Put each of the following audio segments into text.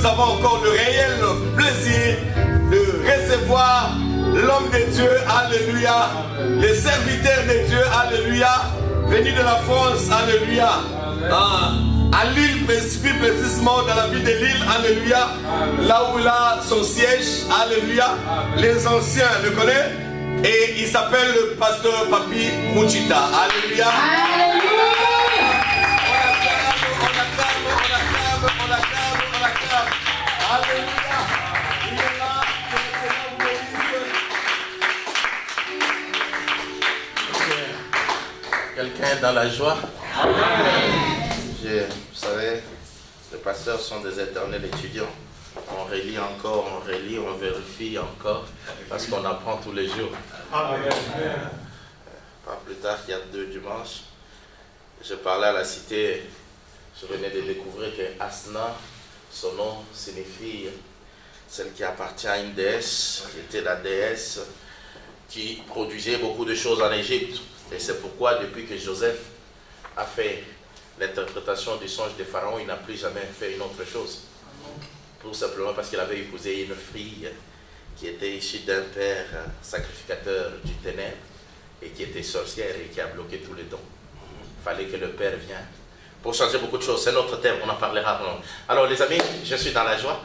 nous avons encore le réel plaisir de recevoir l'homme de Dieu, alléluia, les serviteurs de Dieu, alléluia, venus de la France, alléluia, à Lille, plus précisément dans la ville de Lille, alléluia, là où il a son siège, alléluia, les anciens le connaissent, et il s'appelle le pasteur Papi Mouchita, alléluia. Alléluia. Il est là, que le Seigneur vous bénisse. Quelqu'un dans la joie? Amen. Vous savez, les pasteurs sont des éternels étudiants. On relit encore, on relit, on vérifie encore, parce qu'on apprend tous les jours. Amen. Pas plus tard qu'il y a 2 dimanches, je parlais à la cité, je venais de découvrir que Asna, son nom signifie celle qui appartient à une déesse, qui était la déesse qui produisait beaucoup de choses en Égypte. Et c'est pourquoi depuis que Joseph a fait l'interprétation du songe de Pharaon, il n'a plus jamais fait une autre chose. Tout simplement parce qu'il avait épousé une fille qui était issue d'un père sacrificateur du ténèbre et qui était sorcière et qui a bloqué tous les dons. Il fallait que le père vienne pour changer beaucoup de choses. C'est notre thème, on en parlera. Alors les amis, je suis dans la joie.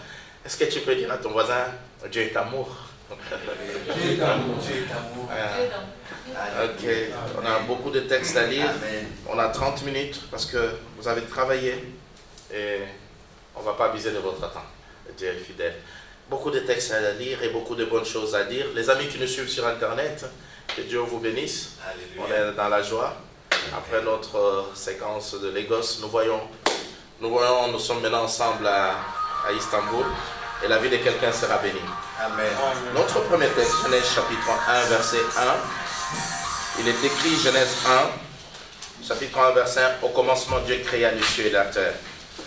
Est-ce que tu peux dire à ton voisin, Dieu est amour? Dieu est amour, Dieu est amour. Ok, on a beaucoup de textes à lire. Amen. On a 30 minutes parce que vous avez travaillé et on ne va pas abuser de votre temps. Dieu est fidèle. Beaucoup de textes à lire et beaucoup de bonnes choses à dire. Les amis qui nous suivent sur Internet, que Dieu vous bénisse. Alléluia. On est dans la joie. Après notre séquence de Lagos, nous sommes maintenant ensemble à Istanbul et la vie de quelqu'un sera bénie. Amen. Notre premier texte, Genèse chapitre 1, verset 1. Il est écrit, Genèse 1, chapitre 1, verset 1, au commencement Dieu créa les cieux et la terre.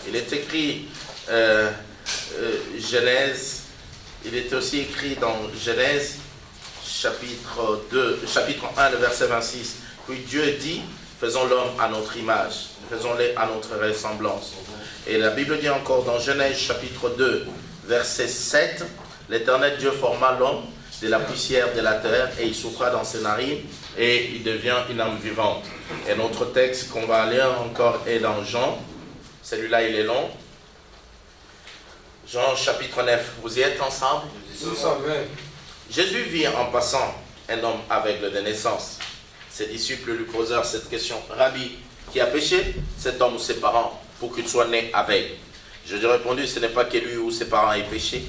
Il est écrit Genèse, il est aussi écrit dans Genèse chapitre 1, le verset 26. Puis Dieu dit, faisons l'homme à notre image, faisons-les à notre ressemblance. Et la Bible dit encore dans Genèse chapitre 2, verset 7, l'Éternel Dieu forma l'homme de la poussière de la terre et il souffla dans ses narines et il devient une âme vivante. Et notre texte qu'on va lire encore est dans Jean, celui-là il est long. Jean chapitre 9, vous y êtes ensemble? Jésus vit en passant un homme aveugle de naissance. Ses disciples lui posèrent cette question. Rabbi, qui a péché, cet homme ou ses parents, pour qu'il soit né aveugle? Je lui ai répondu, ce n'est pas que lui ou ses parents aient péché,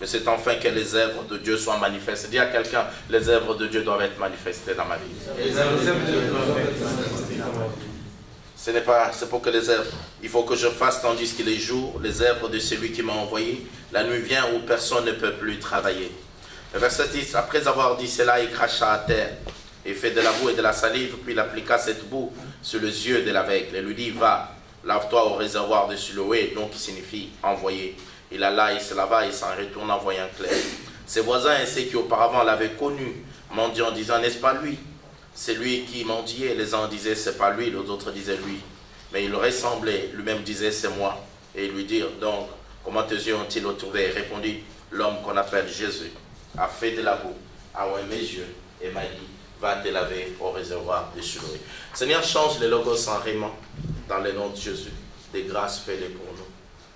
mais c'est enfin que les œuvres de Dieu soient manifestées. Dis à quelqu'un, les œuvres de Dieu doivent être manifestées dans ma vie. C'est pour que les œuvres, il faut que je fasse tandis qu'il est jour, les œuvres de celui qui m'a envoyé. La nuit vient où personne ne peut plus travailler. Le verset 10, après avoir dit cela, il cracha à terre et fit de la boue et de la salive, puis il appliqua cette boue sur les yeux de l'aveugle et lui dit, va, lave-toi au réservoir de Siloé, donc qui signifie envoyé. Il alla, il se lava et s'en retourna en voyant clair. Ses voisins et ceux qui auparavant l'avaient connu m'ont dit en disant, n'est-ce pas lui? C'est lui qui mendiait. Les uns disaient, c'est pas lui, les autres disaient lui. Mais il ressemblait, lui-même disait, c'est moi. Et ils lui dirent, donc, comment tes yeux ont-ils retrouvé? Il répondit, l'homme qu'on appelle Jésus a fait de la boue, a oint mes yeux et m'a dit, va te laver au réservoir de Siloé. Seigneur, change les logos en rément dans le nom de Jésus. Des grâces, fais-les pour nous.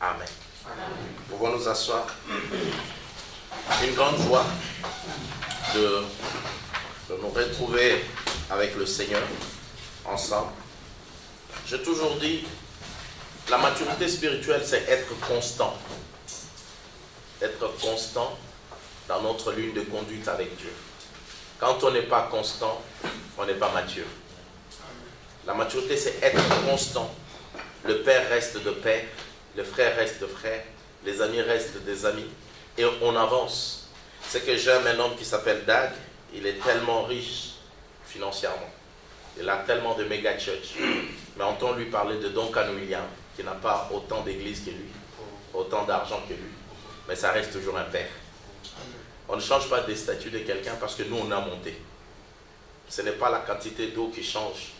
Amen. Nous pouvons nous asseoir. Une grande joie de nous retrouver avec le Seigneur ensemble. J'ai toujours dit, la maturité spirituelle, c'est être constant. Être constant dans notre ligne de conduite avec Dieu. Quand on n'est pas constant, on n'est pas mature. La maturité, c'est être constant. Le père reste de père, le frère reste de frère, les amis restent des amis, et on avance. C'est que j'aime un homme qui s'appelle Dag, il est tellement riche financièrement. Il a tellement de méga church. Mais entend lui parler de Duncan Williams, qui n'a pas autant d'églises que lui, autant d'argent que lui, mais ça reste toujours un père. On ne change pas des statuts de quelqu'un parce que nous on a monté. Ce n'est pas la quantité d'eau qui change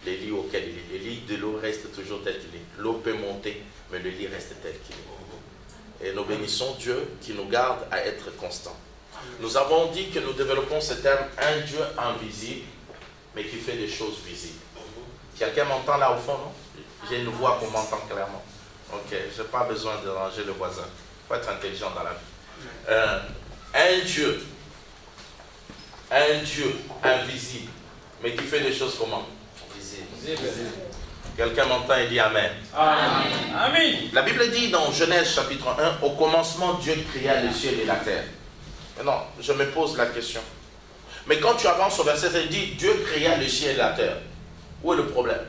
les lits auxquels il est. Les lits de l'eau restent toujours tel qu'il est. L'eau peut monter, mais le lit reste tel qu'il est. Et nous bénissons Dieu qui nous garde à être constants. Nous avons dit que nous développons ce terme, un Dieu invisible, mais qui fait des choses visibles. Quelqu'un m'entend là au fond, non? J'ai une voix qu'on m'entend clairement. Ok, je n'ai pas besoin de déranger le voisin. Il faut être intelligent dans la vie. Un Dieu invisible, mais qui fait des choses comment? Visibles. Quelqu'un m'entend et dit Amen. Amen. Amen. La Bible dit dans Genèse chapitre 1, au commencement Dieu créa le ciel et la terre. Maintenant, je me pose la question. Mais quand tu avances au verset, il dit Dieu créa le ciel et la terre. Où est le problème?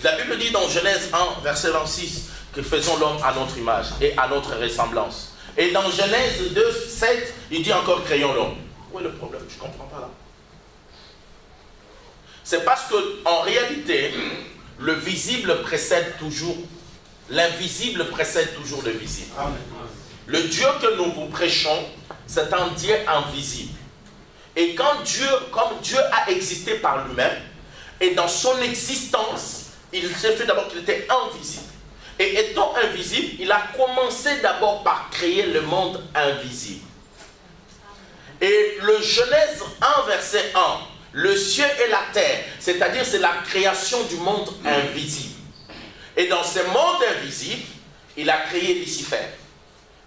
La Bible dit dans Genèse 1, verset 26, que faisons l'homme à notre image et à notre ressemblance. Et dans Genèse 2, 7, il dit encore créons l'homme. Où est le problème? Je ne comprends pas là. C'est parce qu'en réalité, le visible précède toujours, l'invisible précède toujours le visible. Amen. Le Dieu que nous vous prêchons, c'est un Dieu invisible. Et comme Dieu a existé par lui-même, et dans son existence, il s'est fait d'abord qu'il était invisible. Et étant invisible, il a commencé d'abord par créer le monde invisible. Et le Genèse 1, verset 1, le ciel et la terre, c'est-à-dire c'est la création du monde invisible. Et dans ce monde invisible, il a créé Lucifer.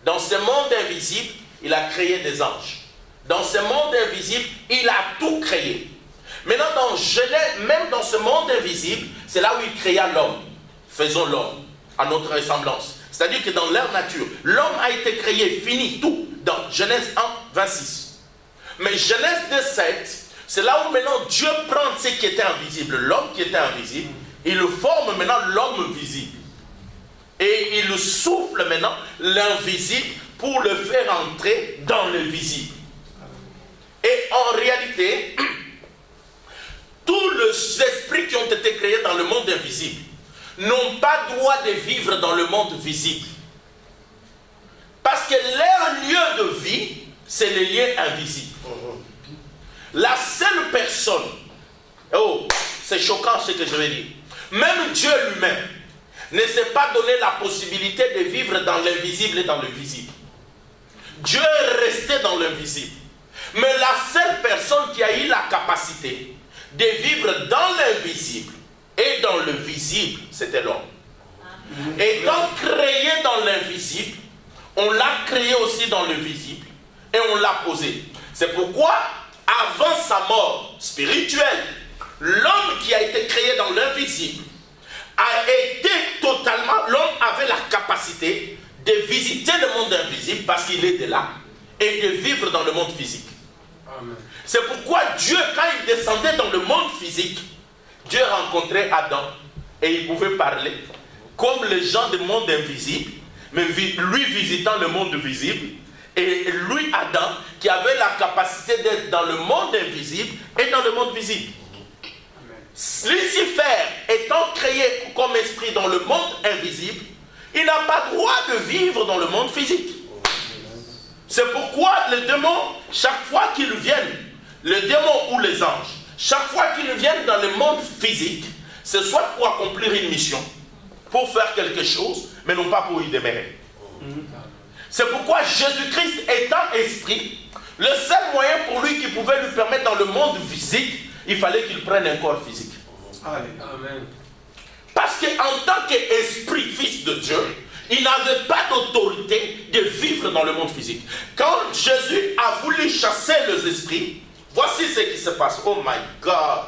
Dans ce monde invisible, il a créé des anges. Dans ce monde invisible, il a tout créé. Maintenant, dans Genèse, même dans ce monde invisible, c'est là où il créa l'homme. Faisons l'homme à notre ressemblance. C'est-à-dire que dans leur nature, l'homme a été créé, fini, tout, dans Genèse 1, 26. Mais Genèse 2, 7, c'est là où maintenant Dieu prend ce qui était invisible, l'homme qui était invisible, il le forme maintenant l'homme visible. Et il souffle maintenant l'invisible pour le faire entrer dans le visible. Et en réalité, tous les esprits qui ont été créés dans le monde invisible n'ont pas droit de vivre dans le monde visible. Parce que leur lieu de vie, c'est le lieu invisible. La seule personne, oh, c'est choquant ce que je vais dire, même Dieu lui-même ne s'est pas donné la possibilité de vivre dans l'invisible et dans le visible. Dieu est resté dans l'invisible. Mais la seule personne qui a eu la capacité de vivre dans l'invisible et dans le visible, c'était l'homme. Étant créé dans l'invisible, on l'a créé aussi dans le visible et on l'a posé. C'est pourquoi, avant sa mort spirituelle, l'homme qui a été créé dans l'invisible a été totalement, l'homme avait la capacité de visiter le monde invisible parce qu'il est de là et de vivre dans le monde physique. Amen. C'est pourquoi Dieu, quand il descendait dans le monde physique, Dieu rencontrait Adam et il pouvait parler comme les gens du monde invisible, mais lui visitant le monde visible, et lui, Adam, qui avait la capacité d'être dans le monde invisible et dans le monde visible. Amen. Lucifer étant créé comme esprit dans le monde invisible, il n'a pas droit de vivre dans le monde physique. C'est pourquoi les démons, chaque fois qu'ils viennent, les démons ou les anges, chaque fois qu'ils viennent dans le monde physique, c'est soit pour accomplir une mission, pour faire quelque chose, mais non pas pour y demeurer. C'est pourquoi Jésus-Christ étant esprit, le seul moyen pour lui qui pouvait lui permettre dans le monde physique, il fallait qu'il prenne un corps physique. Amen. Parce qu'en tant qu'esprit, fils de Dieu, il n'avait pas d'autorité de vivre dans le monde physique. Quand Jésus a voulu chasser les esprits, voici ce qui se passe. Oh my God,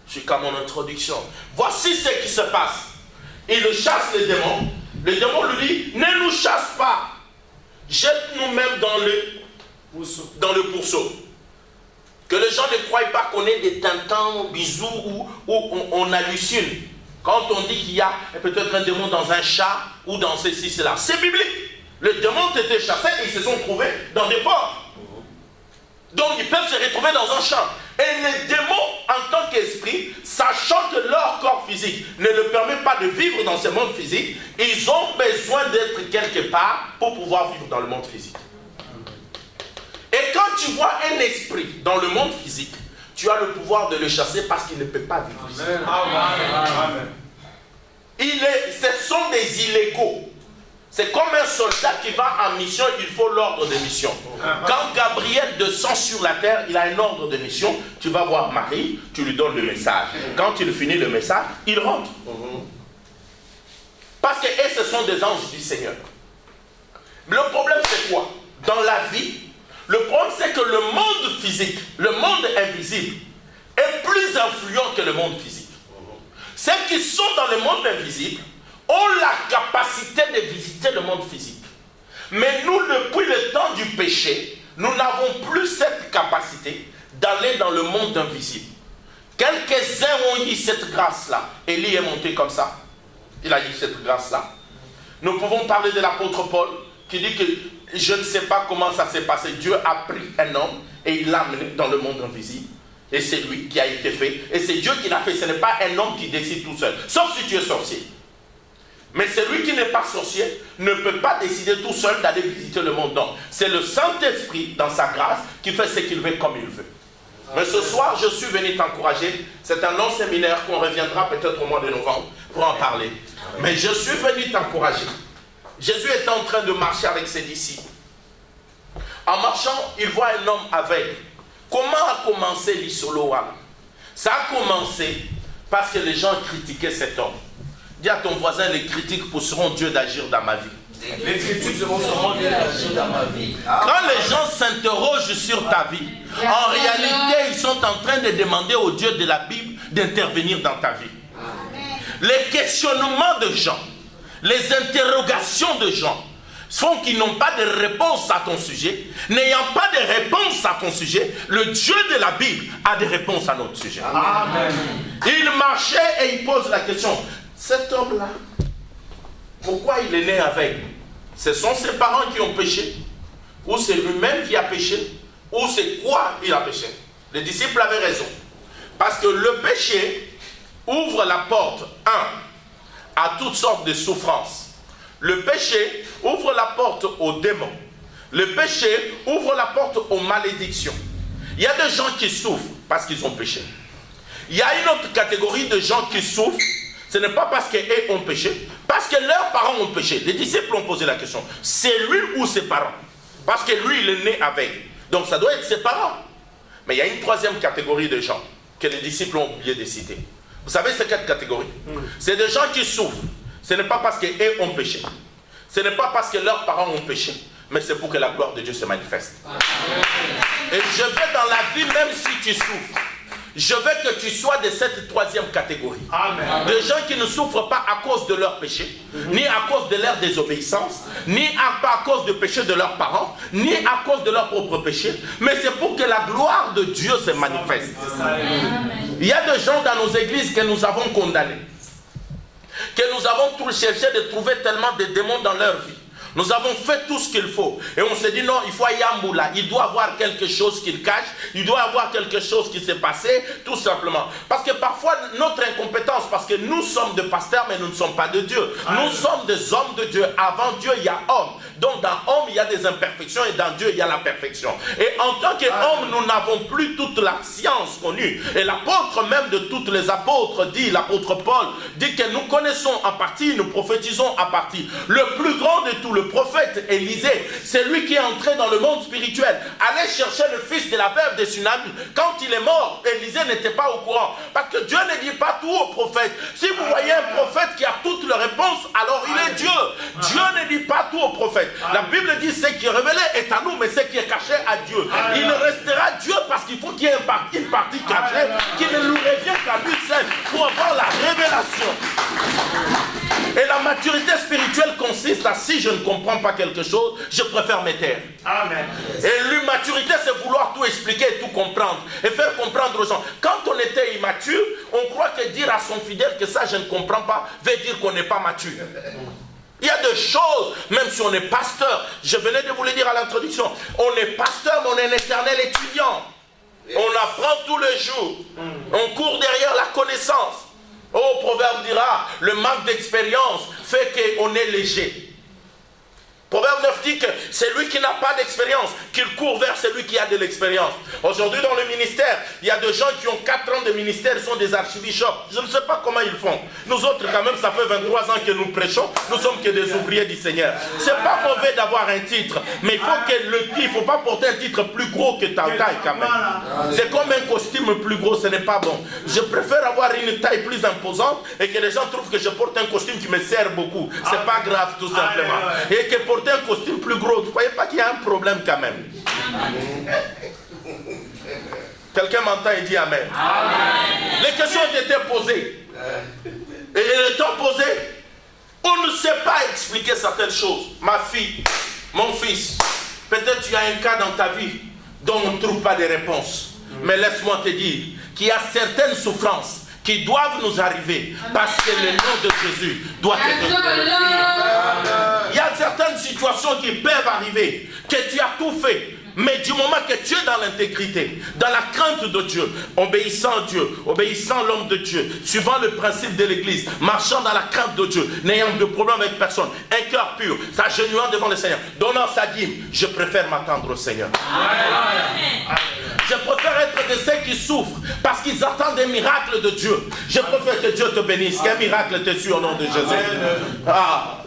je suis qu'à mon introduction. Voici ce qui se passe. Il chasse les démons. Le démon lui dit, ne nous chasse pas. Jette-nous même dans le pourceau. Que les gens ne croient pas qu'on est des tintins, bisous ou on hallucine. Quand on dit qu'il y a peut-être un démon dans un chat ou dans ceci, cela, c'est biblique. Les démons étaient chassés et ils se sont trouvés dans des porcs. Donc ils peuvent se retrouver dans un champ. Et les démons, en tant qu'esprit, sachant que leur corps physique ne leur permet pas de vivre dans ce monde physique, ils ont besoin d'être quelque part pour pouvoir vivre dans le monde physique. Et quand tu vois un esprit dans le monde physique, tu as le pouvoir de le chasser parce qu'il ne peut pas vivre ici. Ce sont des illégaux. C'est comme un soldat qui va en mission, il faut l'ordre de mission. Quand Gabriel descend sur la terre, il a un ordre de mission. Tu vas voir Marie, tu lui donnes le message. Quand il finit le message, il rentre. Parce que ce sont des anges du Seigneur. Mais le problème c'est quoi? Dans la vie, le problème c'est que le monde physique, le monde invisible, est plus influent que le monde physique. Ceux qui sont dans le monde invisible ont la capacité de visiter le monde physique. Mais nous, depuis le temps du péché, nous n'avons plus cette capacité d'aller dans le monde invisible. Quelques-uns ont eu cette grâce-là. Élie est monté comme ça. Il a eu cette grâce-là. Nous pouvons parler de l'apôtre Paul, qui dit que je ne sais pas comment ça s'est passé. Dieu a pris un homme et il l'a amené dans le monde invisible. Et c'est lui qui a été fait. Et c'est Dieu qui l'a fait. Ce n'est pas un homme qui décide tout seul. Sauf si tu es sorcier. Mais celui qui n'est pas sorcier ne peut pas décider tout seul d'aller visiter le monde. Non. C'est le Saint-Esprit, dans sa grâce, qui fait ce qu'il veut comme il veut. Mais ce soir, je suis venu t'encourager. C'est un long séminaire qu'on reviendra peut-être au mois de novembre pour en parler. Mais je suis venu t'encourager. Jésus était en train de marcher avec ses disciples. En marchant, il voit un homme aveugle. Comment a commencé l'Isoloa? Ça a commencé parce que les gens critiquaient cet homme. Dis à ton voisin, les critiques pousseront Dieu d'agir dans ma vie. Les critiques pousseront Dieu d'agir dans ma vie. Quand les gens s'interrogent sur ta vie, en réalité, ils sont en train de demander au Dieu de la Bible d'intervenir dans ta vie. Les questionnements de gens, les interrogations de gens font qu'ils n'ont pas de réponse à ton sujet. N'ayant pas de réponse à ton sujet, le Dieu de la Bible a des réponses à notre sujet. Amen. Il marchait et il pose la question, cet homme-là, pourquoi il est né aveugle? Ce sont ses parents qui ont péché? Ou c'est lui-même qui a péché? Ou c'est quoi il a péché? Les disciples avaient raison. Parce que le péché ouvre la porte, à toutes sortes de souffrances. Le péché ouvre la porte aux démons. Le péché ouvre la porte aux malédictions. Il y a des gens qui souffrent parce qu'ils ont péché. Il y a une autre catégorie de gens qui souffrent. Ce n'est pas parce qu'eux ont péché, parce que leurs parents ont péché. Les disciples ont posé la question. C'est lui ou ses parents? Parce que lui, il est né avec. Donc ça doit être ses parents. Mais il y a une troisième catégorie de gens que les disciples ont oublié de citer. Vous savez, c'est quelle catégorie? C'est des gens qui souffrent. Ce n'est pas parce qu'eux ont péché. Ce n'est pas parce que leurs parents ont péché. Mais c'est pour que la gloire de Dieu se manifeste. Et je veux dans la vie, même si tu souffres, je veux que tu sois de cette troisième catégorie. Amen. De gens qui ne souffrent pas à cause de leur péché, ni à cause de leur désobéissance, ni à cause du péché de leurs parents, ni à cause de leur propre péché, mais c'est pour que la gloire de Dieu se manifeste. Amen. Il y a des gens dans nos églises que nous avons condamnés, que nous avons tout cherché de trouver tellement de démons dans leur vie. Nous avons fait tout ce qu'il faut. Et on s'est dit non, il faut aller à Yamboula. Il doit avoir quelque chose qu'il cache. Il doit avoir quelque chose qui s'est passé, tout simplement. Parce que parfois, notre incompétence, parce que nous sommes des pasteurs, mais nous ne sommes pas de Dieu. Nous sommes des hommes de Dieu. Avant Dieu, il y a homme. Donc dans homme, il y a des imperfections et dans Dieu, il y a la perfection. Et en tant qu'homme, nous n'avons plus toute la science connue. Et l'apôtre même de tous les apôtres dit, l'apôtre Paul, dit que nous connaissons en partie, nous prophétisons en partie. Le plus grand de tous, le prophète Élisée, c'est lui qui est entré dans le monde spirituel. Allez chercher le fils de la veuve de Sunam. Quand il est mort, Élisée n'était pas au courant. Parce que Dieu ne dit pas tout au prophète. Si vous voyez un prophète qui a toutes les réponses, alors il est Dieu. Dieu ne dit pas tout au prophète. La Bible dit ce qui est révélé est à nous, mais ce qui est caché à Dieu. Il restera Dieu parce qu'il faut qu'il y ait une partie cachée qui ne nous revient qu'à lui seul pour avoir la révélation. Et la maturité spirituelle consiste à, si je ne comprends pas quelque chose, je préfère me taire. Amen. Et l'immaturité, c'est vouloir tout expliquer et tout comprendre. Et faire comprendre aux gens. Quand on était immature, on croit que dire à son fidèle que ça je ne comprends pas, veut dire qu'on n'est pas mature. Il y a des choses, même si on est pasteur, je venais de vous le dire à l'introduction, on est pasteur, mais on est un éternel étudiant. On apprend tous les jours. On court derrière la connaissance. Oh, proverbe dira, le manque d'expérience fait qu'on est léger. Proverbe 9 dit que c'est lui qui n'a pas d'expérience, qu'il court vers celui qui a de l'expérience. Aujourd'hui dans le ministère, il y a des gens qui ont 4 ans de ministère, ils sont des archibishops. Je ne sais pas comment ils font. Nous autres quand même, ça fait 23 ans que nous prêchons, nous sommes que des ouvriers du Seigneur. C'est pas mauvais d'avoir un titre, mais il faut que le titre, il ne faut pas porter un titre plus gros que ta taille quand même. C'est comme un costume plus gros, ce n'est pas bon. Je préfère avoir une taille plus imposante et que les gens trouvent que je porte un costume qui me sert beaucoup. C'est pas grave tout simplement. Et que porter un costume plus gros, vous ne croyez pas qu'il y a un problème quand même? Quelqu'un m'entend et dit Amen. Amen. Les questions ont été posées. Et étant posées, on ne sait pas expliquer certaines choses. Ma fille, mon fils, peut-être tu as un cas dans ta vie dont on ne trouve pas de réponse. Mais laisse-moi te dire qu'il y a certaines souffrances qui doivent nous arriver parce que le nom de Jésus doit être glorifié. Il y a certaines situations qui peuvent arriver, que tu as tout fait, mais du moment que tu es dans l'intégrité, dans la crainte de Dieu, obéissant à Dieu, obéissant à l'homme de Dieu, suivant le principe de l'église, marchant dans la crainte de Dieu, n'ayant de problème avec personne, un cœur pur, s'agenouillant devant le Seigneur, donnant sa dîme, je préfère m'attendre au Seigneur. Je préfère être de ceux qui souffrent parce qu'ils attendent des miracles de Dieu. Je préfère que Dieu te bénisse, qu'un miracle te suit au nom de Jésus.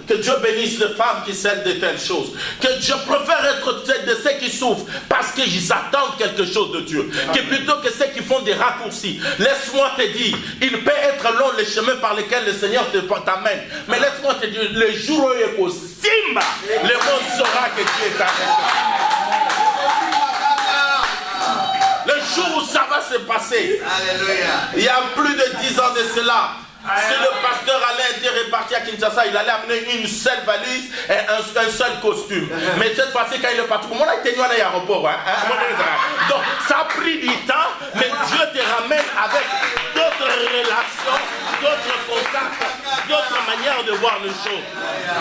Que Dieu bénisse les femmes qui cèdent de telles choses. Que je préfère être de ceux qui souffrent parce qu'ils attendent quelque chose de Dieu. Que plutôt que ceux qui font des raccourcis. Laisse-moi te dire, il peut être long le chemin par lequel le Seigneur t'amène. Mais laisse-moi te dire, le jour où il est au Simba, le monde saura que Dieu est avec toi. Le jour où ça va se passer, Alléluia. Il y a plus de 10 ans de cela, si le pasteur Alain était reparti à Kinshasa, il allait amener une seule valise et un seul costume. Mais cette fois-ci, quand il est parti, comment il était à l'aéroport? Donc, ça a pris du temps, mais Dieu te ramène avec d'autres relations, d'autres contacts, d'autres manières de voir les choses.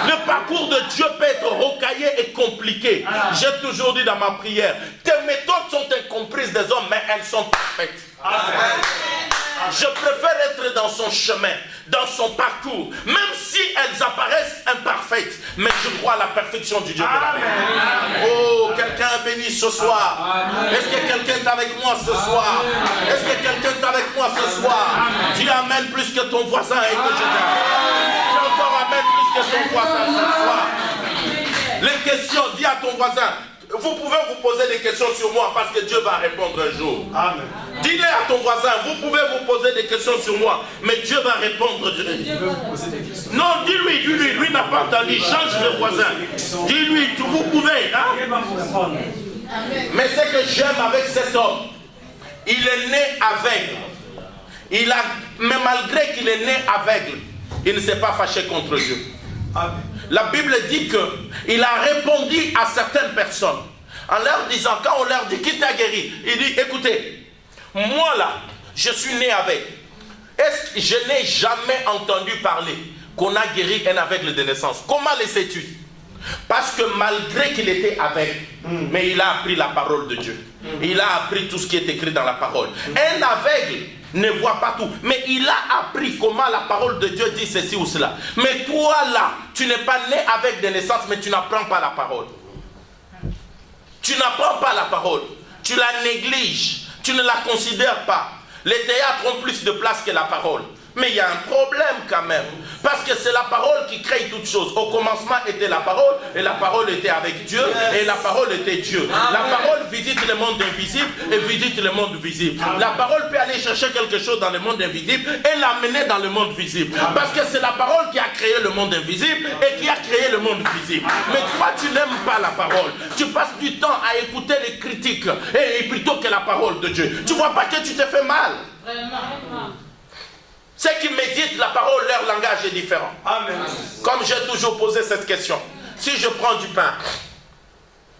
Le parcours de Dieu peut être rocaillé et compliqué. J'ai toujours dit dans ma prière, tes méthodes sont incomprises des hommes, mais elles sont parfaites. Je préfère être dans son chemin, dans son parcours, même si elles apparaissent imparfaites, mais je crois à la perfection du Dieu de la paix. Oh, quelqu'un est béni ce soir. Est-ce que quelqu'un est avec moi ce soir? Est-ce que quelqu'un est avec moi ce soir? Dis Amen plus que ton voisin et que je t'aime. Dis encore Amen plus que ton voisin ce soir. Les questions, dis à ton voisin. Vous pouvez vous poser des questions sur moi parce que Dieu va répondre un jour. Amen. Dis-le à ton voisin, vous pouvez vous poser des questions sur moi, mais Dieu va répondre. Non, dis-lui, lui n'a pas entendu, change de voisin. Dis-lui, vous pouvez. Hein? Mais ce que j'aime avec cet homme, il est né aveugle. Mais malgré qu'il est né aveugle, il ne s'est pas fâché contre Dieu. Amen. La Bible dit qu'il a répondu à certaines personnes en leur disant, quand on leur dit qui t'a guéri, il dit, écoutez, moi là, je suis né aveugle. Est-ce que je n'ai jamais entendu parler qu'on a guéri un aveugle de naissance? Comment le sais-tu? Parce que malgré qu'il était aveugle, mais il a appris la parole de Dieu. Il a appris tout ce qui est écrit dans la parole. Un aveugle ne voit pas tout, mais il a appris comment la parole de Dieu dit ceci ou cela. Mais toi là, tu n'es pas né avec des naissances, mais tu n'apprends pas la parole. Tu n'apprends pas la parole. Tu la négliges. Tu ne la considères pas. Les théâtres ont plus de place que la parole. Mais il y a un problème quand même. Parce que c'est la parole qui crée toutes choses. Au commencement était la parole, et la parole était avec Dieu, et la parole était Dieu. La parole visite le monde invisible et visite le monde visible. La parole peut aller chercher quelque chose dans le monde invisible et l'amener dans le monde visible. Parce que c'est la parole qui a créé le monde invisible et qui a créé le monde visible. Mais toi, tu n'aimes pas la parole. Tu passes du temps à écouter les critiques et plutôt que la parole de Dieu. Tu ne vois pas que tu te fais mal. Ceux qui méditent la parole, leur langage est différent. Amen. Comme j'ai toujours posé cette question. Si je prends du pain,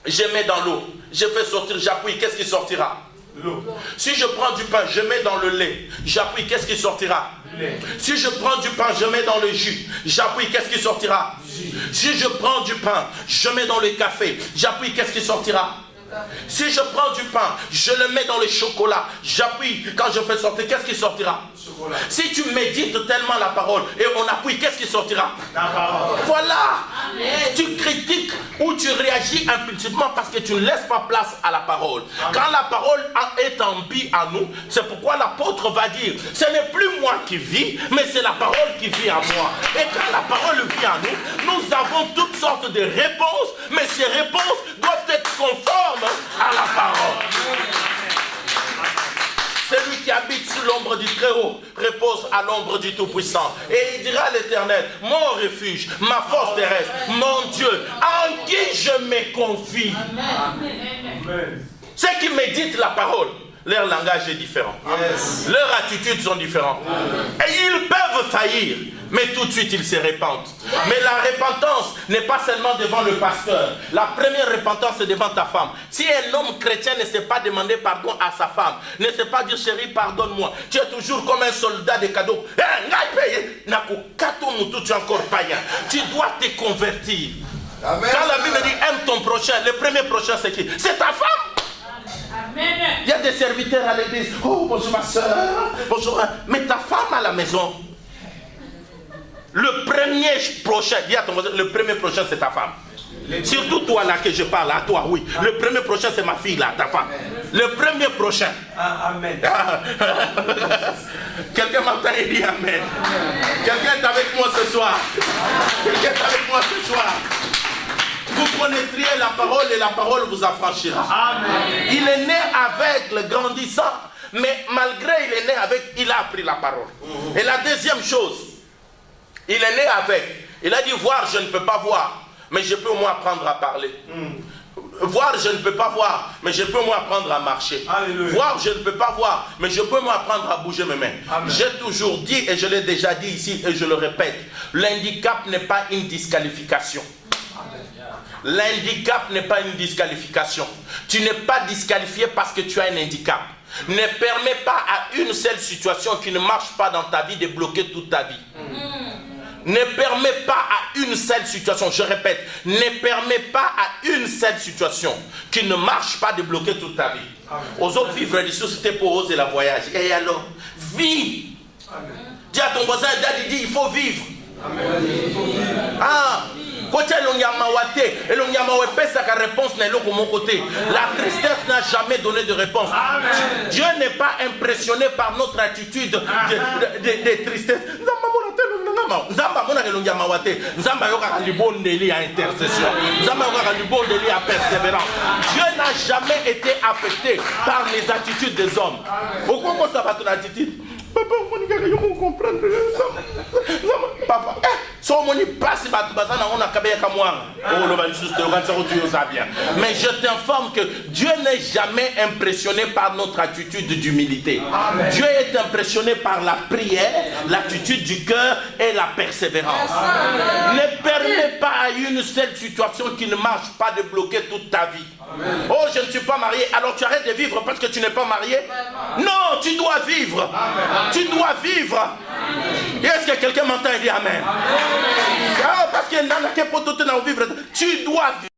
je mets dans l'eau, je fais sortir, j'appuie, qu'est-ce qui sortira? L'eau. Si je prends du pain, je mets dans le lait, j'appuie, qu'est-ce qui sortira? Lait. Si je prends du pain, je mets dans le jus, j'appuie, qu'est-ce qui sortira? Jus. Si je prends du pain, je mets dans le café, j'appuie, qu'est-ce qui sortira? Si je prends du pain, je le mets dans le chocolat, j'appuie, quand je fais sortir, qu'est-ce qui sortira? Chocolat. Si tu médites tellement la parole et on appuie, qu'est-ce qui sortira? La parole. Voilà. Amen. Tu critiques agis impulsivement parce que tu ne laisses pas place à la parole. Quand la parole est en vie en nous, c'est pourquoi l'apôtre va dire, ce n'est plus moi qui vis, mais c'est la parole qui vit en moi. Et quand la parole vit en nous, nous avons toutes sortes de réponses, mais ces réponses doivent être conformes à la parole. Celui qui habite sous l'ombre du Très-Haut repose à l'ombre du Tout-Puissant. Et il dira à l'Éternel, mon refuge, ma force terrestre, mon Dieu, en qui je me confie. Ceux qui méditent la parole, leur langage est différent. Leurs attitudes sont différentes. Et ils peuvent faillir, mais tout de suite ils se repentent. Mais la repentance n'est pas seulement devant le pasteur. La première repentance c'est devant ta femme. Si un homme chrétien ne sait pas demander pardon à sa femme, ne sait pas dire chérie pardonne-moi, tu es toujours comme un soldat de cadeaux. Tu es encore païen. Tu dois te convertir. Amen. Quand la Bible dit aime ton prochain, le premier prochain c'est qui? C'est ta femme. Amen. Il y a des serviteurs à l'église. Oh bonjour ma soeur, bonjour. Mais ta femme à la maison. Le premier prochain, dis à ton voisin, le premier prochain c'est ta femme. Surtout toi là que je parle, à toi, oui. Le premier prochain c'est ma fille là, ta femme. Le premier prochain. Amen. Quelqu'un m'entend et dit amen. Quelqu'un est avec moi ce soir. Quelqu'un est avec moi ce soir. Vous connaîtriez la parole et la parole vous affranchira. Amen. Il est né avec le grandissant, mais malgré il est né avec, il a appris la parole. Et la deuxième chose, il est né avec, il a dit voir je ne peux pas voir, mais je peux au moins apprendre à parler. Voir je ne peux pas voir, mais je peux au moins apprendre à marcher. Alléluia. Voir je ne peux pas voir, mais je peux au moins apprendre à bouger mes mains. J'ai toujours dit, et je l'ai déjà dit ici, et je le répète, l'handicap n'est pas une disqualification. L'handicap n'est pas une disqualification. Tu n'es pas disqualifié parce que tu as un handicap. Ne permets pas à une seule situation qui ne marche pas dans ta vie de bloquer toute ta vie. Ne permets pas à une seule situation, je répète, ne permets pas à une seule situation qui ne marche pas de bloquer toute ta vie. Aux autres vivre les sociétés pour oser la voyage. Et alors, vis. Dis à ton voisin, Daddy dit, il faut vivre. Ah, la tristesse n'a jamais donné de réponse. Dieu n'est pas impressionné par notre attitude de tristesse. Dieu n'a jamais été affecté par les attitudes des hommes. Pourquoi ça va ton attitude? Papa, papa, mais je t'informe que Dieu n'est jamais impressionné par notre attitude d'humilité. Dieu est impressionné par la prière, l'attitude du cœur et la persévérance. Ne permets pas à une seule situation qui ne marche pas de bloquer toute ta vie. Amen. Oh, je ne suis pas marié, alors tu arrêtes de vivre parce que tu n'es pas marié? Non, tu dois vivre. Amen. Tu dois vivre. Est-ce que quelqu'un m'entend et dit amen? Amen. Ah, parce que tu dois vivre.